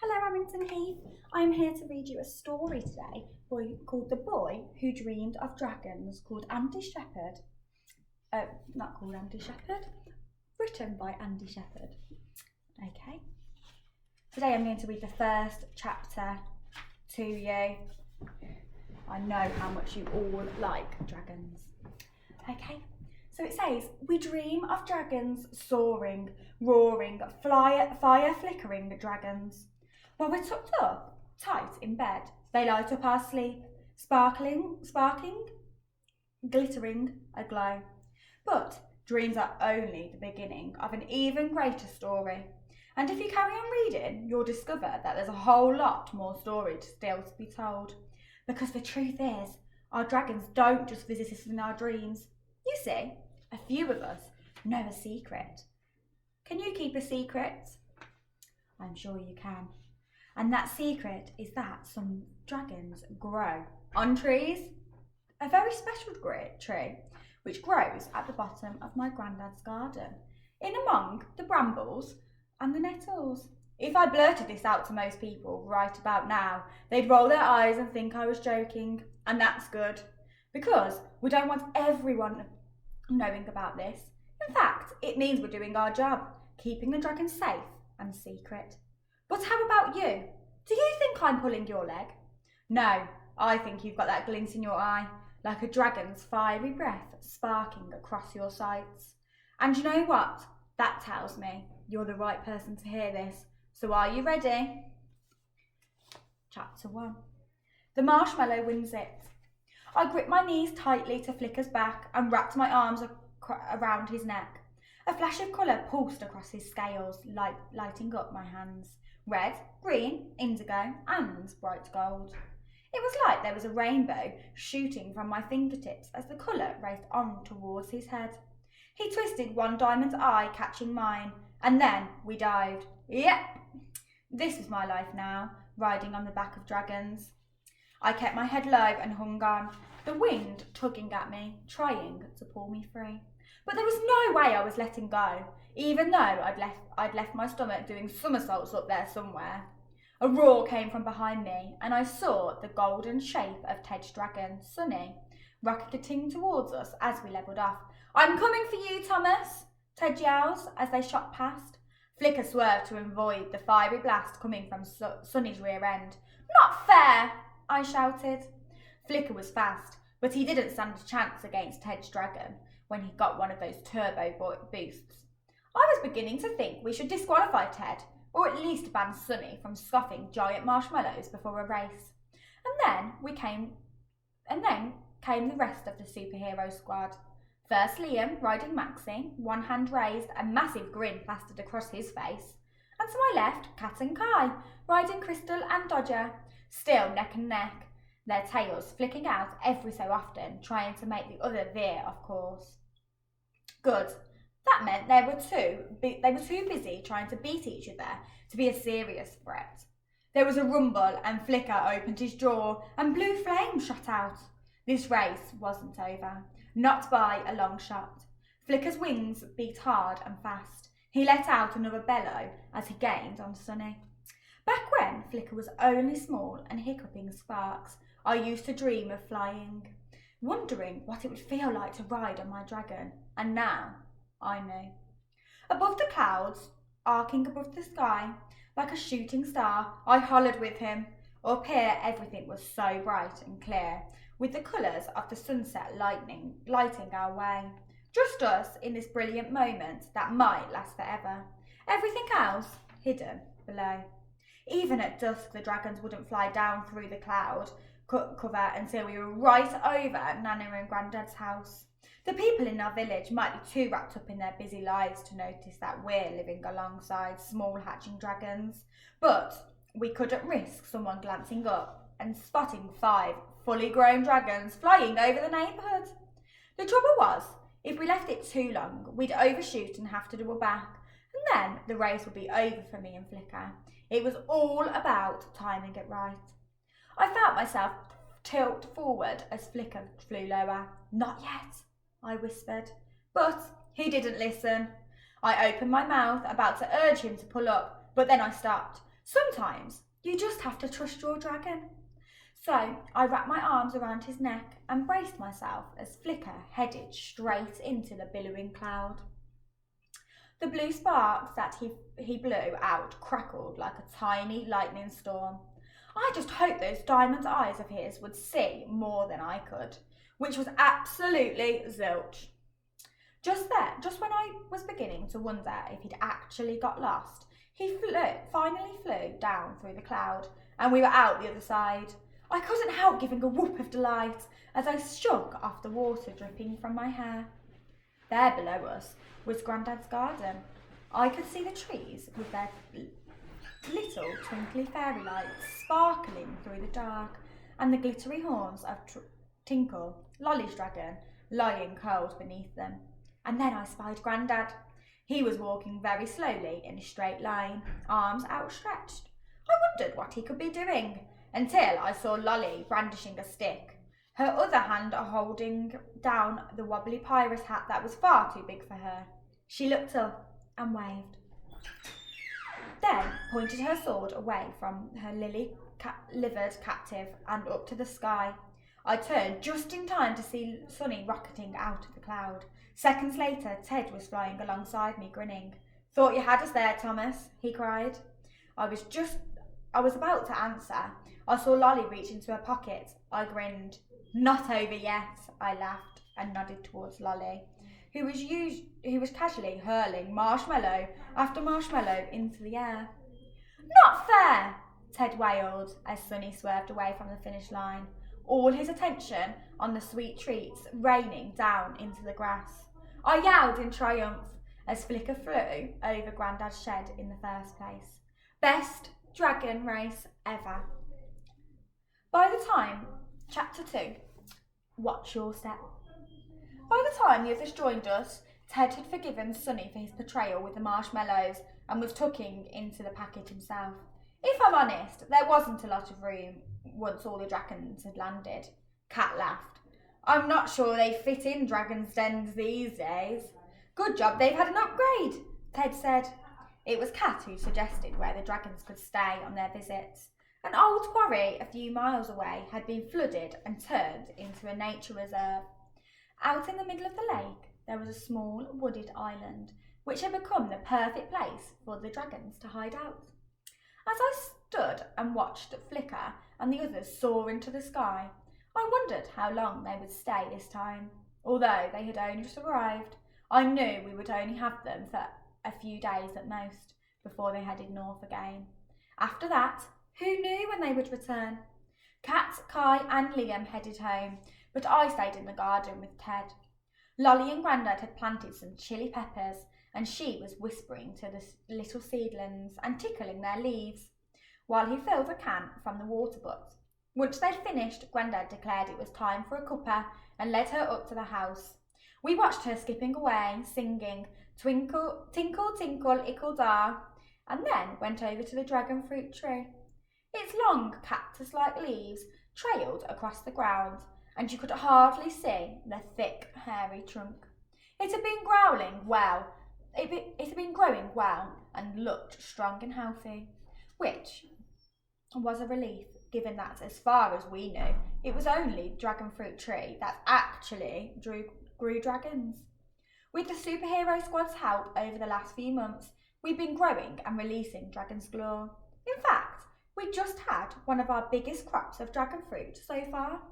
Hello, Remington Heath. I am here to read you a story today called The Boy Who Dreamed of Dragons, called Andy Shepherd. Not called Andy Shepherd, written by Andy Shepherd. Okay. Today I'm going to read the first chapter to you. I know how much you all like dragons. Okay. So it says, we dream of dragons soaring, roaring, fire flickering dragons. While we're tucked up, tight in bed, they light up our sleep, sparkling, glittering, aglow. But dreams are only the beginning of an even greater story. And if you carry on reading, you'll discover that there's a whole lot more story still to be told. Because the truth is, our dragons don't just visit us in our dreams. You see, a few of us know a secret. Can you keep a secret? I'm sure you can. And that secret is that some dragons grow on trees. A very special tree which grows at the bottom of my granddad's garden, in among the brambles and the nettles. If I blurted this out to most people right about now, they'd roll their eyes and think I was joking, and that's good, because we don't want everyone knowing about this. In fact, it means we're doing our job, keeping the dragons safe and secret. But how about you? Do you think I'm pulling your leg? No, I think you've got that glint in your eye, like a dragon's fiery breath sparking across your sights. And you know what? That tells me you're the right person to hear this. So are you ready? Chapter 1. The marshmallow wins it. I gripped my knees tightly to Flicker's back and wrapped my arms around his neck. A flash of colour pulsed across his scales, lighting up my hands. Red, green, indigo, and bright gold. It was like there was a rainbow shooting from my fingertips as the colour raced on towards his head. He twisted one diamond eye, catching mine, and then we dived. Yep, this was my life now, riding on the back of dragons. I kept my head low and hung on, the wind tugging at me, trying to pull me free. But there was no way I was letting go, even though I'd left my stomach doing somersaults up there somewhere. A roar came from behind me, and I saw the golden shape of Ted's dragon, Sunny, rocketing towards us as we levelled off. I'm coming for you, Thomas, Ted yells as they shot past. Flicker swerved to avoid the fiery blast coming from Sunny's rear end. Not fair, I shouted. Flicker was fast, but he didn't stand a chance against Ted's dragon when he got one of those turbo boosts. I was beginning to think we should disqualify Ted, or at least ban Sunny from scoffing giant marshmallows before a race. And then came the rest of the superhero squad. First Liam, riding Maxie, one hand raised, a massive grin plastered across his face. And to my left, Kat and Kai, riding Crystal and Dodger, still neck and neck, their tails flicking out every so often, trying to make the other veer off course. Good. That meant they were too busy trying to beat each other to be a serious threat. There was a rumble and Flicker opened his jaw and blue flames shot out. This race wasn't over, not by a long shot. Flicker's wings beat hard and fast. He let out another bellow as he gained on Sunny. Back when Flicker was only small and hiccuping sparks, I used to dream of flying, wondering what it would feel like to ride on my dragon, and now I knew. Above the clouds, arcing above the sky, like a shooting star, I hollered with him. Up here, everything was so bright and clear, with the colours of the sunset lighting our way. Just us in this brilliant moment that might last forever. Everything else hidden below. Even at dusk, the dragons wouldn't fly down through the cloud cover until we were right over Nana and Granddad's house. The people in our village might be too wrapped up in their busy lives to notice that we're living alongside small hatching dragons, but we couldn't risk someone glancing up and spotting 5 fully grown dragons flying over the neighbourhood. The trouble was, if we left it too long, we'd overshoot and have to double back, and then the race would be over for me and Flicker. It was all about timing it right. I felt myself tilt forward as Flicker flew lower. Not yet, I whispered. But he didn't listen. I opened my mouth, about to urge him to pull up, but then I stopped. Sometimes you just have to trust your dragon. So I wrapped my arms around his neck and braced myself as Flicker headed straight into the billowing cloud. The blue sparks that he blew out crackled like a tiny lightning storm. I just hoped those diamond eyes of his would see more than I could, which was absolutely zilch. Just when I was beginning to wonder if he'd actually got lost, he finally flew down through the cloud, and we were out the other side. I couldn't help giving a whoop of delight as I shook off the water dripping from my hair. There below us was Granddad's garden. I could see the trees with their little twinkly fairy lights sparkling through the dark, and the glittery horns of Tinkle, Lolly's dragon, lying curled beneath them. And then I spied Granddad. He was walking very slowly in a straight line, arms outstretched. I wondered what he could be doing, until I saw Lolly brandishing a stick, her other hand holding down the wobbly pirate hat that was far too big for her. She looked up and waved, then pointed her sword away from her livered captive and up to the sky. I turned just in time to see Sunny rocketing out of the cloud. Seconds later, Ted was flying alongside me, grinning. "Thought you had us there, Thomas," he cried. I was about to answer. I saw Lolly reach into her pocket. I grinned. "Not over yet," I laughed and nodded towards Lolly, who was casually hurling marshmallow after marshmallow into the air. "Not fair," Ted wailed as Sunny swerved away from the finish line, all his attention on the sweet treats raining down into the grass. I yelled in triumph as Flicker flew over Granddad's shed in the first place. Best dragon race ever. By the time, Chapter 2, Watch Your Step. By the time the others joined us, Ted had forgiven Sunny for his portrayal with the marshmallows and was tucking into the packet himself. If I'm honest, there wasn't a lot of room once all the dragons had landed. Cat laughed. "I'm not sure they fit in dragons' dens these days." "Good job they've had an upgrade," Ted said. It was Cat who suggested where the dragons could stay on their visits. An old quarry a few miles away had been flooded and turned into a nature reserve. Out in the middle of the lake, there was a small wooded island, which had become the perfect place for the dragons to hide out. As I stood and watched Flicker and the others soar into the sky, I wondered how long they would stay this time. Although they had only just arrived, I knew we would only have them for a few days at most before they headed north again. After that, who knew when they would return? Kat, Kai and Liam headed home, but I stayed in the garden with Ted. Lolly and Grandad had planted some chili peppers, and she was whispering to the little seedlings and tickling their leaves, while he filled a can from the water butt. Once they'd finished, Grandad declared it was time for a cuppa and led her up to the house. We watched her skipping away, singing "Twinkle, tinkle, tinkle, ickle dar," and then went over to the Dragonfruit Tree. Its long cactus-like leaves trailed across the ground, and you could hardly see the thick, hairy trunk. It had been growing well and looked strong and healthy, which was a relief, given that, as far as we knew, it was only Dragonfruit Tree that actually grew dragons. With the superhero squad's help over the last few months, we've been growing and releasing Dragon's Claw. In fact, we just had one of our biggest crops of dragon fruit so far.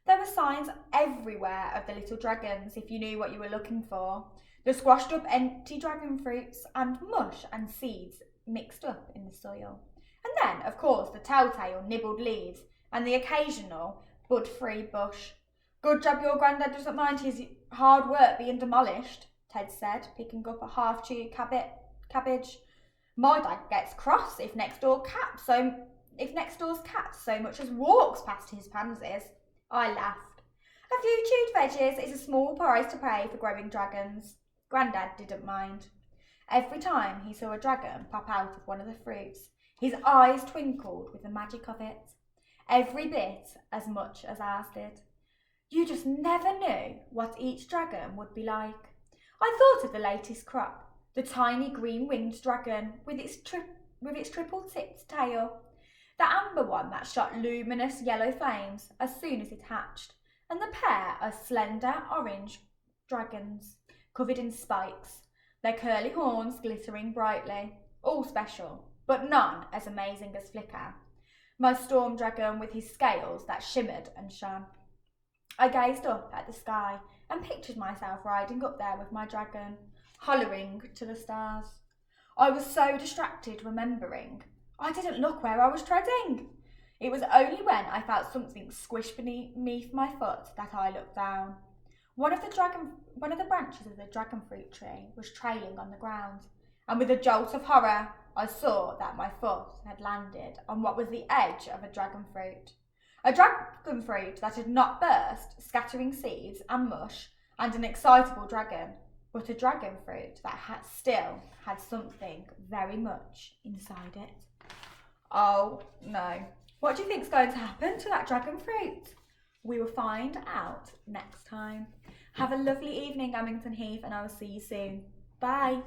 There were signs everywhere of the little dragons if you knew what you were looking for. The squashed up empty dragon fruits and mush and seeds mixed up in the soil. And then, of course, the telltale nibbled leaves and the occasional bud-free bush. "Good job your Grandad doesn't mind his hard work being demolished," Ted said, picking up a half-chewed cabbage. "My dad gets cross if next door's cat so much as walks past his pansies." I laughed. A few chewed veggies is a small price to pay for growing dragons. Grandad didn't mind. Every time he saw a dragon pop out of one of the fruits, his eyes twinkled with the magic of it, every bit as much as ours did. You just never knew what each dragon would be like. I thought of the latest crop, the tiny green-winged dragon with its triple-tipped tail. The amber one that shot luminous yellow flames as soon as it hatched, and the pair of slender orange dragons covered in spikes, their curly horns glittering brightly, all special, but none as amazing as Flicker, my storm dragon with his scales that shimmered and shone. I gazed up at the sky and pictured myself riding up there with my dragon, hollering to the stars. I was so distracted remembering I didn't look where I was treading. It was only when I felt something squish beneath my foot that I looked down. One of the branches of the dragonfruit tree was trailing on the ground, and with a jolt of horror, I saw that my foot had landed on what was the edge of a dragonfruit. A dragonfruit that had not burst, scattering seeds and mush, and an excitable dragon, but a dragonfruit that still had something very much inside it. Oh no. What do you think's going to happen to that dragonfruit? We will find out next time. Have a lovely evening, Amington Heath, and I will see you soon. Bye.